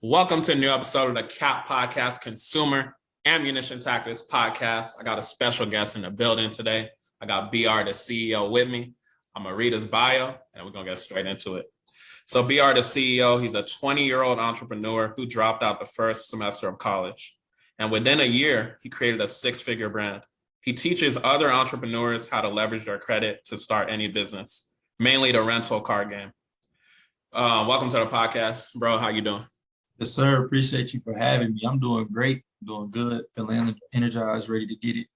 Welcome to a new episode of the CAP Podcast, Consumer Ammunition Tactics Podcast. I got a special guest in the building today. I got BR, the CEO, with me. I'm going to read his bio, and we're going to get straight into it. So BR, the CEO, he's a 20-year-old entrepreneur who dropped out the first semester of college. And within a year, he created a six-figure brand. He teaches other entrepreneurs how to leverage their credit to start any business, mainly the rental car game. Welcome to the podcast, bro. How you doing? Yes, sir. Appreciate you for having me. I'm doing great, doing good, feeling energized, ready to get it.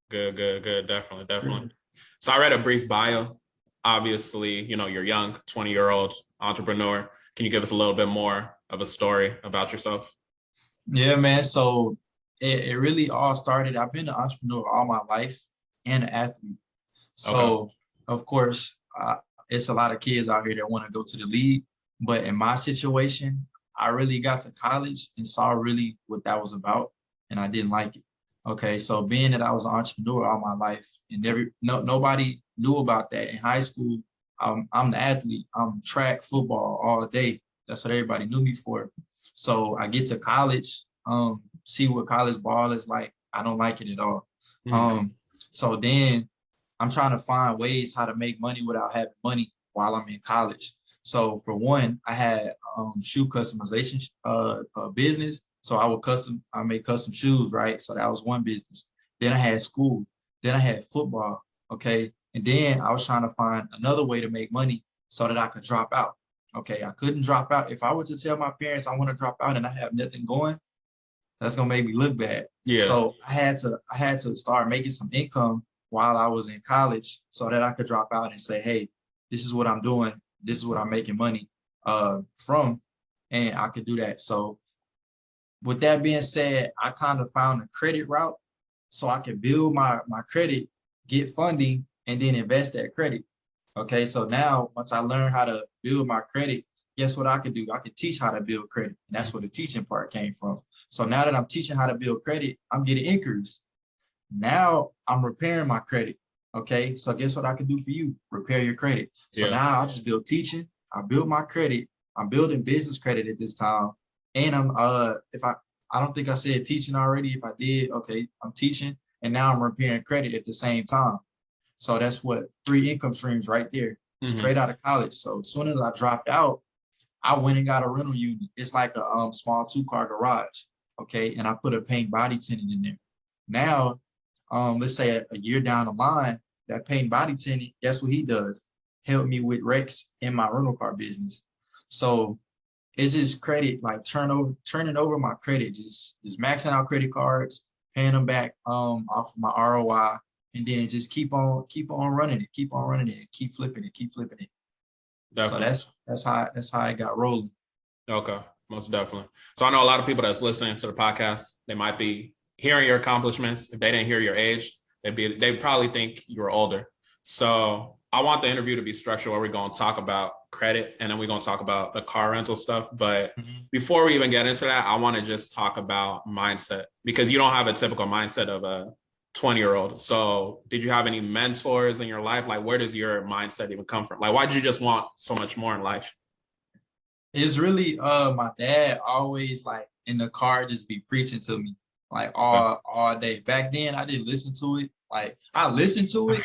Good. Definitely. So I read a brief bio. Obviously, you're young, 20-year-old entrepreneur. Can you give us a little bit more of a story about yourself? Yeah, man. So it really all started. I've been an entrepreneur all my life and an athlete. So, Of course, it's a lot of kids out here that want to go to the league. But in my situation, I really got to college and saw really what that was about, and I didn't like it. Okay, so being that I was an entrepreneur all my life, and nobody knew about that in high school. I'm the athlete. I'm track, football all day. That's what everybody knew me for. So I get to college, see what college ball is like. I don't like it at all. So then I'm trying to find ways how to make money without having money while I'm in college. So for one, I had shoe customization business. So I make custom shoes, right? So that was one business. Then I had school. Then I had football, okay? And then I was trying to find another way to make money so that I could drop out. Okay, I couldn't drop out. If I were to tell my parents I want to drop out and I have nothing going, that's gonna make me look bad. Yeah. So I had to start making some income while I was in college so that I could drop out and say, hey, this is what I'm doing. This is what I'm making money from, and I could do that. So with that being said, I kind of found a credit route so I could build my credit, get funding, and then invest that credit. Okay, so now once I learned how to build my credit, guess what I could do? I could teach how to build credit. And that's where the teaching part came from. So now that I'm teaching how to build credit, I'm getting inquiries. Now I'm repairing my credit. Okay, so guess what I can do for you? Repair your credit. So now I just build teaching. I build my credit. I'm building business credit at this time. And I'm I don't think I said teaching already. If I did, okay, I'm teaching, and now I'm repairing credit at the same time. So that's what 3 income streams right there, straight out of college. So as soon as I dropped out, I went and got a rental unit. It's like a small 2-car garage. Okay, and I put a paint body tenant in there. Now, let's say a year down the line, that paint body tenant, guess what he does? Help me with Rex in my rental car business. So it's just credit, like turning over my credit, just maxing out credit cards, paying them back off my ROI, and then just keep on running it, keep flipping it. Definitely. So that's how I got rolling. Okay, most definitely. So I know a lot of people that's listening to the podcast, they might be hearing your accomplishments. If they didn't hear your age, they'd probably think you were older. So I want the interview to be structured where we're going to talk about credit, and then we're going to talk about the car rental stuff. But before we even get into that, I want to just talk about mindset, because you don't have a typical mindset of a 20-year-old. So did you have any mentors in your life? Like, where does your mindset even come from? Like, why did you just want so much more in life? It's really my dad always, like, in the car just be preaching to me like all day. Back then I didn't listen to it. Like, I listened to it.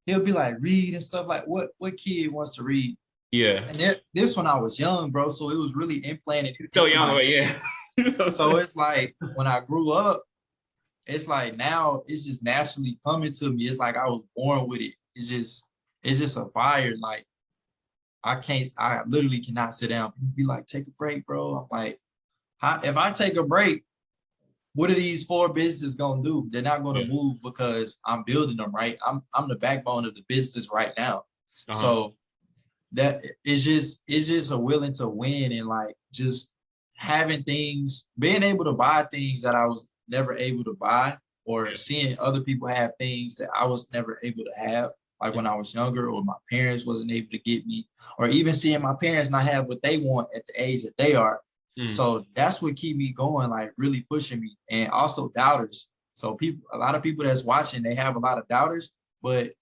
He'll be like, read and stuff. Like, what kid wants to read? Yeah. And this when I was young, bro. So it was really implanted. Still young, but yeah. So it's like when I grew up, it's like now it's just naturally coming to me. It's like I was born with it. It's just a fire. Like, I literally cannot sit down. People be like, take a break, bro. I'm like, if I take a break, what are these 4 businesses gonna do? They're not gonna move because I'm building them, right? I'm the backbone of the business right now. So that it's just a willing to win, and like just having things, being able to buy things that I was never able to buy, or seeing other people have things that I was never able to have, like when I was younger, or my parents wasn't able to get me, or even seeing my parents not have what they want at the age that they are. So that's what keep me going, like really pushing me. And also doubters. So a lot of people that's watching, they have a lot of doubters, but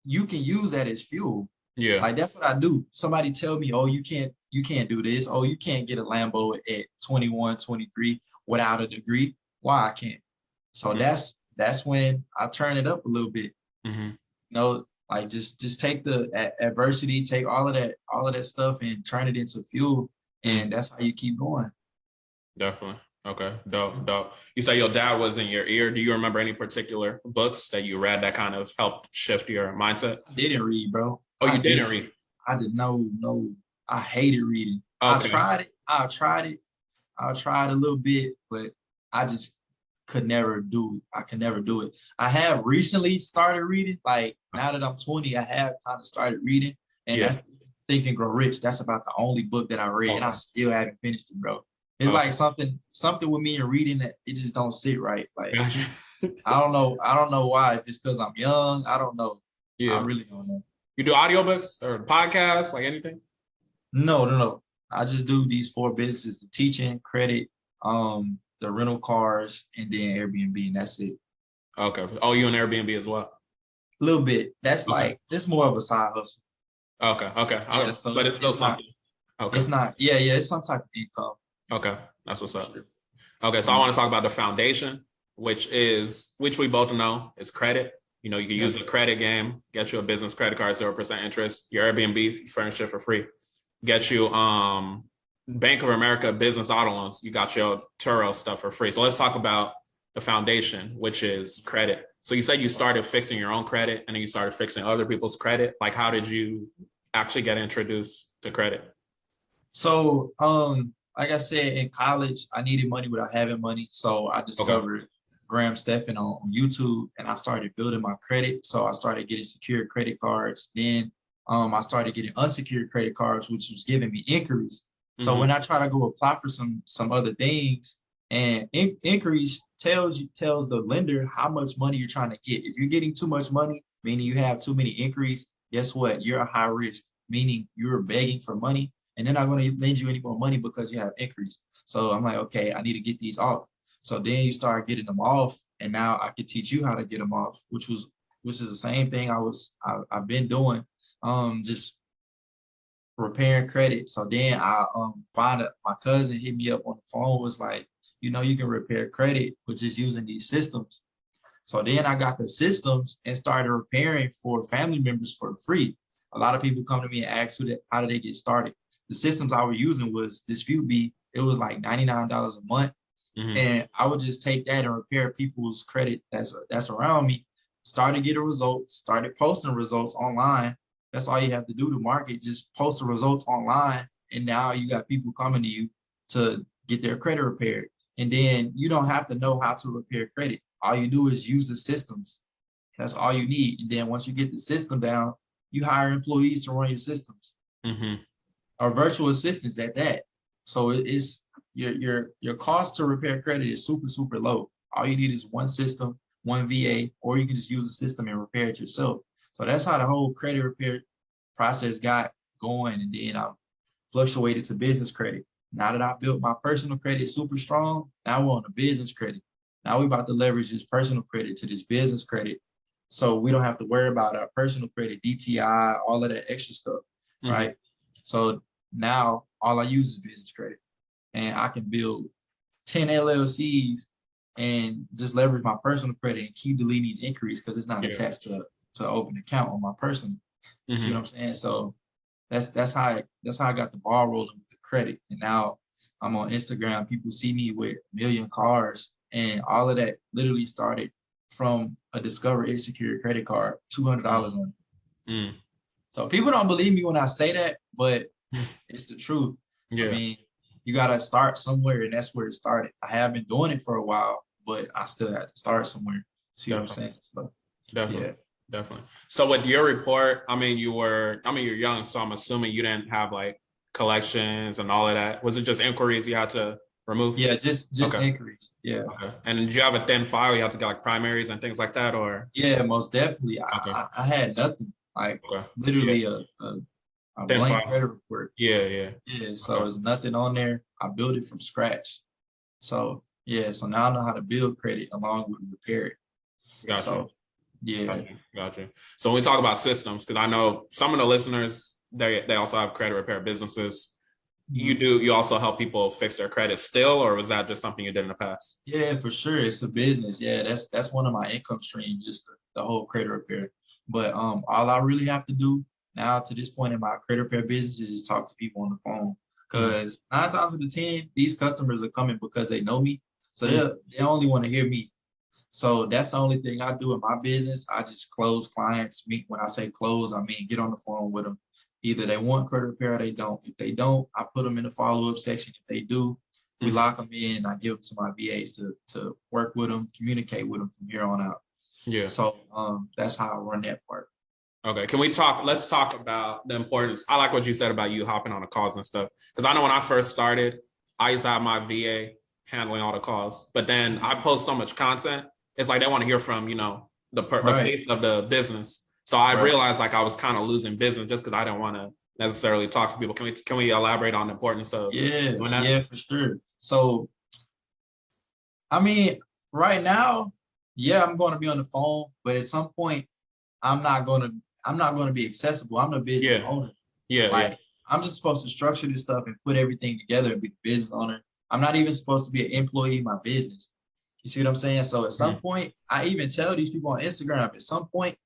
you can use that as fuel. Yeah. Like that's what I do. Somebody tell me, oh, you can't do this. Oh, you can't get a Lambo at 21, 23 without a degree. Why I can't? So Mm-hmm. that's when I turn it up a little bit. Mm-hmm. Like just take the adversity, take all of that stuff and turn it into fuel. Mm-hmm. And that's how you keep going. Definitely. Okay. Dope. Dope. You say your dad was in your ear. Do you remember any particular books that you read that kind of helped shift your mindset? I didn't read, bro. Oh, you didn't read? I did no. I hated reading. Okay. I tried it. I tried a little bit, but I just could never do it. I could never do it. I have recently started reading. Like now that I'm 20, I have kind of started reading, and Yeah. that's Think and Grow Rich. That's about the only book that I read, and I still haven't finished it, bro. It's like something with me and reading that it just don't sit right. Like Gotcha. I don't know. I don't know why. If it's because I'm young, I don't know. I Yeah. really don't know. You do audiobooks or podcasts, like anything? No. I just do these 4 businesses: the teaching, credit, the rental cars, and then Airbnb, and that's it. Okay. Oh, you in Airbnb as well? A little bit. That's Okay. like it's more of a side hustle. Okay. Yeah, so But it's still something. Okay. It's not. Yeah, it's some type of income. Okay. That's what's up. Sure. Okay. So I want to talk about the foundation, which we both know is credit. You know, you can use a credit game, get you a business credit card, 0% interest. Your Airbnb, furnish it for free. Get you Bank of America business auto loans. You got your Turo stuff for free. So let's talk about the foundation, which is credit. So you said you started fixing your own credit and then you started fixing other people's credit. Like, how did you actually get introduced to credit? So, like I said, in college, I needed money without having money. So I discovered Graham Stephan on YouTube, and I started building my credit. So I started getting secured credit cards. Then I started getting unsecured credit cards, which was giving me inquiries. So when I try to go apply for some other things, and inquiries tells the lender how much money you're trying to get. If you're getting too much money, meaning you have too many inquiries, guess what? You're a high risk, meaning you're begging for money, and they're not going to lend you any more money because you have inquiries. So I'm like, okay, I need to get these off. So then you start getting them off, and now I can teach you how to get them off, which is the same thing I've been doing, just repairing credit. So then I find my cousin hit me up on the phone, was like, you can repair credit with just using these systems. So then I got the systems and started repairing for family members for free. A lot of people come to me and ask how did they get started. The systems I was using was DisputeBee. It was like $99 a month. And I would just take that and repair people's credit that's around me, started getting results, started posting results online. That's all you have to do to market, just post the results online. And now you got people coming to you to get their credit repaired. And then you don't have to know how to repair credit. All you do is use the systems. That's all you need. And then once you get the system down, you hire employees to run your systems, or virtual assistants at that. So it's your cost to repair credit is super, super low. All you need is one system, one VA, or you can just use the system and repair it yourself. So that's how the whole credit repair process got going. And then I fluctuated to business credit. Now that I built my personal credit super strong, now we're on the business credit. Now we're about to leverage this personal credit to this business credit. So we don't have to worry about our personal credit, DTI, all of that extra stuff, right? So now all I use is business credit. And I can build 10 LLCs and just leverage my personal credit and keep deleting these inquiries because it's not attached to open account on my personal. You see what I'm saying? So that's how I got the ball rolling with the credit. And now I'm on Instagram. People see me with 1 million cars, and all of that literally started from a Discover Insecure credit card, $200 on it. So people don't believe me when I say that, but it's the truth. I mean, you gotta start somewhere, and that's where it started. I have been doing it for a while, but I still had to start somewhere. See what I'm saying? So, Definitely. So with your report, you're young, so I'm assuming you didn't have like collections and all of that. Was it just inquiries you had to remove? Yeah, just inquiries. Yeah. Okay. And did you have a thin file? You have to get like primaries and things like that, or? Yeah, most definitely. I had nothing, like literally a blank credit report. Yeah. So there's nothing on there. I built it from scratch. So so now I know how to build credit along with repair it. Gotcha. So Yeah. Gotcha. So when we talk about systems, because I know some of the listeners, they also have credit repair businesses. You also help people fix their credit still, or was that just something you did in the past? Yeah, for sure. It's a business. Yeah, that's one of my income streams, just the whole credit repair. But all I really have to do now to this point in my credit repair business is just talk to people on the phone. Because 9 times out of 10, these customers are coming because they know me. So they only want to hear me. So that's the only thing I do in my business. I just close clients. When I say close, I mean get on the phone with them. Either they want credit repair or they don't. If they don't, I put them in the follow-up section. If they do, we lock them in. I give them to my VAs to work with them, communicate with them from here on out. Yeah. So that's how I run that part. Okay. Let's talk about the importance. I like what you said about you hopping on the calls and stuff. Because I know when I first started, I used to have my VA handling all the calls. But then I post so much content. It's like they want to hear from, the face of the business. So I realized like I was kind of losing business just because I didn't want to necessarily talk to people. Can we elaborate on the importance of doing that? Yeah, for sure. So I mean, right now, yeah, I'm going to be on the phone, but at some point, I'm not going to be accessible. I'm the business owner. Yeah. I'm just supposed to structure this stuff and put everything together and be the business owner. I'm not even supposed to be an employee of my business. You see what I'm saying? So at some point, I even tell these people on Instagram, at some point,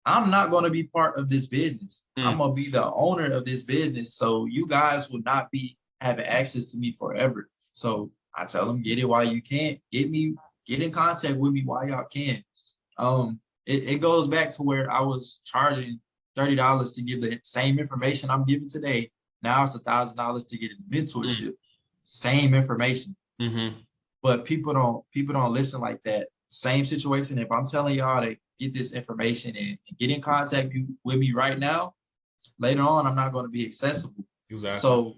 I'm not going to be part of this business. I'm going to be the owner of this business. So you guys will not be having access to me forever. So I tell them, get it while you can. Get in contact with me while y'all can. It goes back to where I was charging $30 to give the same information I'm giving today. Now it's $1,000 to get a mentorship. Same information. But people don't listen like that. Same situation. If I'm telling y'all to get this information and get in contact with me right now, later on, I'm not going to be accessible. Exactly. So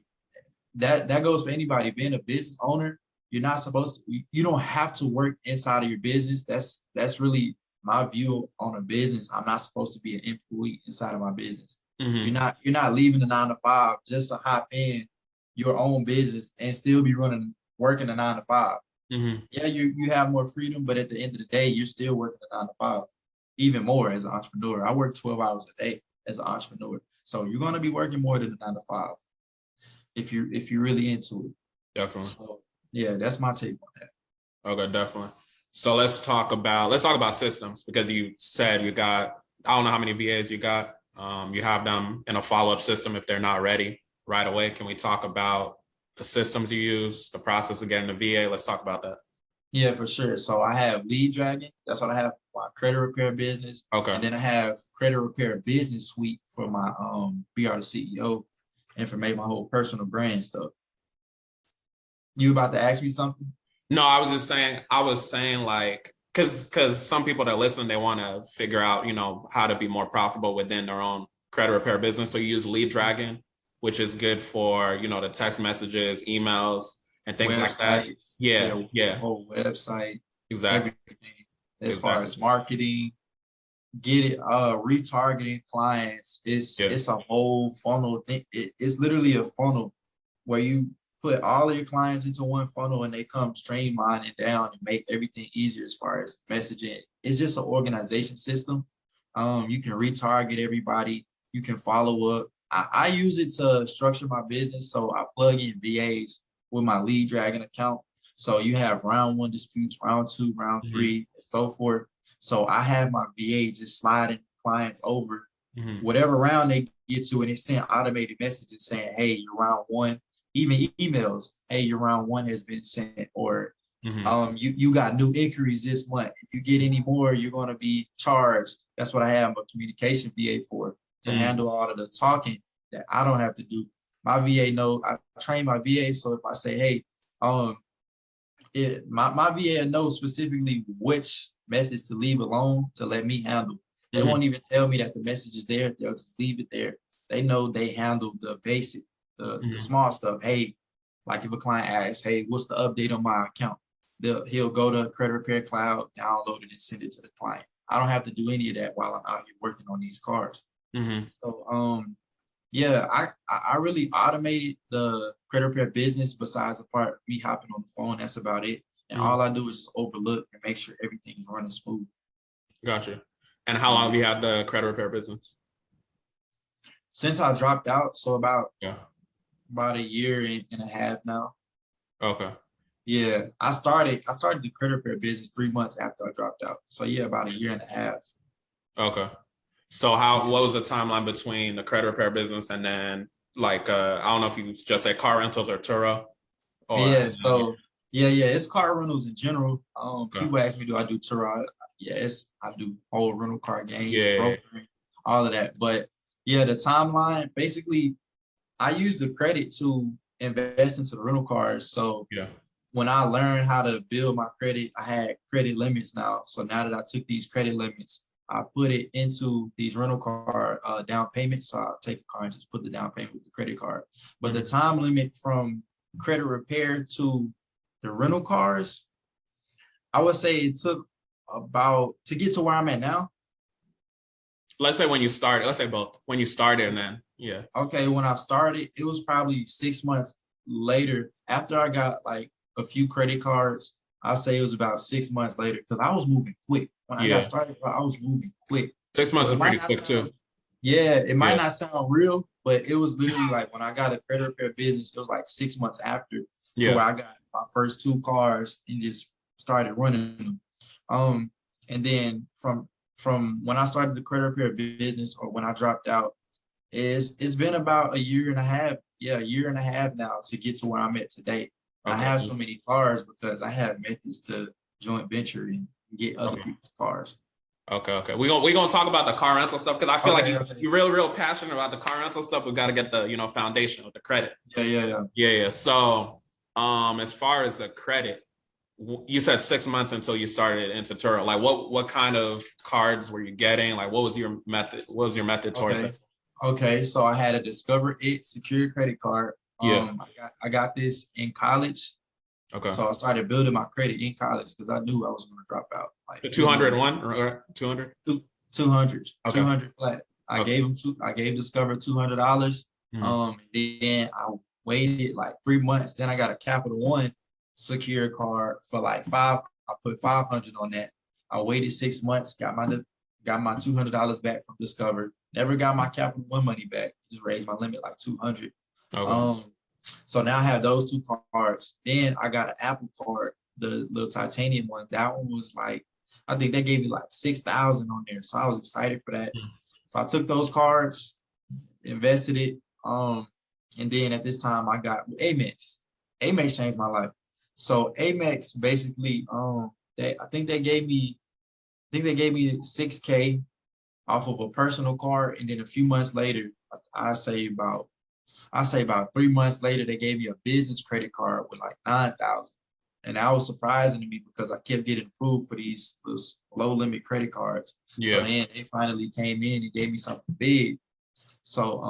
that goes for anybody. Being a business owner, you're not supposed to, you don't have to work inside of your business. That's really my view on a business. I'm not supposed to be an employee inside of my business. You're not leaving the 9 to 5 just to hop in your own business and still be working a 9 to 5. Yeah, you have more freedom, but at the end of the day, you're still working a 9 to 5, even more as an entrepreneur. I work 12 hours a day as an entrepreneur. So you're going to be working more than a 9 to 5 if you're really into it. Definitely. So, yeah, that's my take on that. Okay, definitely. So let's talk about systems, because you said I don't know how many VAs you got. You have them in a follow-up system if they're not ready right away. Can we talk about the systems you use, the process of getting the VA? Let's talk about that. Yeah, for sure. So I have Lead Dragon. That's what I have for my credit repair business. Okay. And then I have Credit Repair Business Suite for my BR the CEO and for my whole personal brand stuff. You about to ask me something? No, I was saying like, because some people that listen, they want to figure out, how to be more profitable within their own credit repair business. So you use Lead Dragon, which is good for, the text messages, emails, and things like that. Yeah. Whole website. Exactly. Everything as far as marketing, retargeting clients. It's a whole funnel thing. It's literally a funnel where you put all of your clients into one funnel and they come streamline it down and make everything easier as far as messaging. It's just an organization system. You can retarget everybody. You can follow up. I use it to structure my business. So I plug in VAs with my Lead Dragon account. So you have round 1 disputes, round 2, round 3, and so forth. So I have my VA just sliding clients over whatever round they get to, and it's send automated messages saying, hey, your round 1, even emails, hey, your round 1 has been sent, or you got new inquiries this month. If you get any more, you're going to be charged. That's what I have a communication VA for, to handle all of the talking that I don't have to do. My VA knows, I train my VA, so if I say, hey, my VA knows specifically which message to leave alone to let me handle. They won't even tell me that the message is there. They'll just leave it there. They know they handle the basic, the small stuff. Hey, like if a client asks, hey, what's the update on my account? He'll go to Credit Repair Cloud, download it, and send it to the client. I don't have to do any of that while I'm out here working on these cars. So, yeah, I really automated the credit repair business besides the part of me hopping on the phone. That's about it. And all I do is just overlook and make sure everything is running smooth. Gotcha. And how long have you had the credit repair business? Since I dropped out, so Yeah. about a year and a half now. Okay. Yeah, I started the credit repair business 3 months after I dropped out. So yeah, about a year and a half. Okay. So what was the timeline between the credit repair business and then like I don't know if you just say car rentals or Turo or Yeah, so yeah, it's car rentals in general. okay. People ask me, do I do tour? Yes, I do whole rental car game, Yeah. brokering, all of that. But yeah, the timeline, basically, I use the credit to invest into the rental cars. So Yeah. when I learned how to build my credit, I had credit limits now. So now that I took these credit limits, I put it into these rental car down payments. So I'll take a car and just put the down payment with the credit card. But the time limit from credit repair to the rental cars, I would say it took about to get to where I'm at now. Let's say when you started, let's say both. When you started and then yeah. Okay, when I started, it was probably 6 months later after I got like a few credit cards. I'll say it was about 6 months later because I was moving quick. When I got started, I was moving quick. 6 months So is it might pretty not quick sound, too. yeah, it might Yeah. not sound real, but it was literally like when I got a credit repair business, it was like 6 months after to Yeah. where I got my first 2 cars and just started running them. And then from when I started the credit repair business or when I dropped out, it's been about a year and a half, yeah, a year and a half now to get to where I'm at today. I Okay. have so many cars because I have methods to joint venture and get other people's cars. Okay. We're gonna talk about the car rental stuff because I feel like you're real passionate about the car rental stuff. We got to get the foundation with the credit. Yeah. So as far as the credit, you said 6 months until you started into Turo. Like what kind of cards were you getting? Like what was your method? What was your method toward that? Okay, so I had a Discover It secured credit card. Yeah. I got this in college. Okay. So I started building my credit in college because I knew I was going to drop out. Like the 201 or 200? 200, okay. 200 flat. I gave Discover $200. Then I waited like 3 months. Then I got a Capital One secure card for like I put 500 on that. I waited 6 months, got my $200 back from Discover. Never got my Capital One money back. Just raised my limit like 200. Okay. So now I have those 2 cards. Then I got an Apple card, the little titanium one. That one was like, I think they gave me like 6,000 on there. So I was excited for that. So I took those cards, invested it. And then at this time I got Amex. Amex changed my life. So Amex basically, I think they gave me 6K off of a personal card, and then a few months later, I say about 3 months later, they gave me a business credit card with like 9,000, and that was surprising to me because I kept getting approved for those low limit credit cards. Yeah. So then they finally came in and gave me something big. So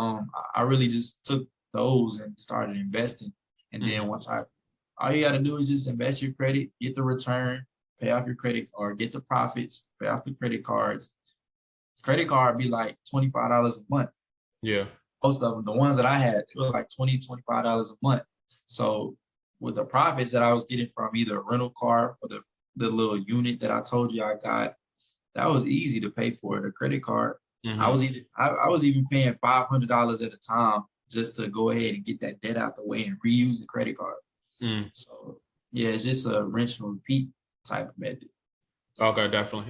I really just took those and started investing, and then all you got to do is just invest your credit, get the return, pay off your credit, or get the profits, pay off the credit cards. Credit card be like $25 a month. Yeah. Most of them, the ones that I had, it was like $25 a month. So with the profits that I was getting from either a rental car or the little unit that I told you I got, that was easy to pay for the credit card. I was even paying $500 at a time just to go ahead and get that debt out the way and reuse the credit card. So yeah, it's just a rinse and repeat type of method. Okay, definitely.